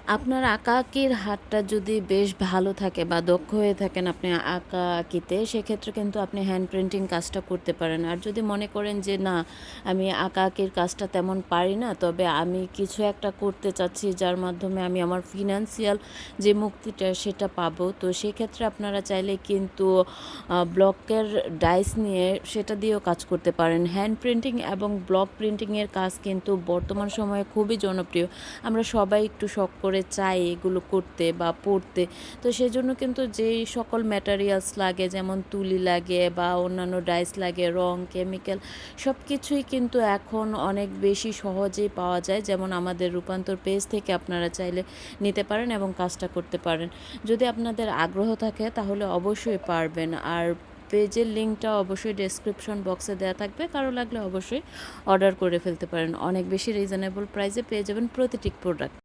আপনার আঁকাআঁকির হাতটা যদি বেশ ভালো থাকে বা দক্ষ হয়ে থাকেন আপনি আঁকাআঁকিতে, সেক্ষেত্রে কিন্তু আপনি হ্যান্ড প্রিন্টিং কাজটা করতে পারেন। আর যদি মনে করেন যে না, আমি আঁকাআঁকির কাজটা তেমন পারি না, তবে আমি কিছু একটা করতে চাচ্ছি যার মাধ্যমে আমি আমার ফিনান্সিয়াল যে মুক্তিটা সেটা পাবো, তো সেক্ষেত্রে আপনারা চাইলে কিন্তু ব্লকের ডাইস নিয়ে সেটা দিয়েও কাজ করতে পারেন। হ্যান্ড প্রিন্টিং এবং ব্লক প্রিন্টিংয়ের কাজ কিন্তু বর্তমান সময়ে খুবই জনপ্রিয়। আমরা সবাই একটু শখ করে চাই এগুলো করতে বা পড়তে। তো সেজন্য কিন্তু যেই সকল ম্যাটেরিয়ালস লাগে, যেমন তুলি লাগে বা অন্যান্য ডাইস লাগে, রং, কেমিক্যাল, সব কিছুই কিন্তু এখন অনেক বেশি সহজেই পাওয়া যায়। যেমন আমাদের রূপান্তর পেজ থেকে আপনারা চাইলে নিতে পারেন এবং কাজটা করতে পারেন। যদি আপনাদের আগ্রহ থাকে তাহলে অবশ্যই পারবেন। আর পেজের লিঙ্কটা অবশ্যই ডেসক্রিপশন বক্সে দেওয়া থাকবে, কারো লাগলে অবশ্যই অর্ডার করে ফেলতে পারেন। অনেক বেশি রিজনেবল প্রাইসে পেয়ে যাবেন প্রতিটি প্রোডাক্ট।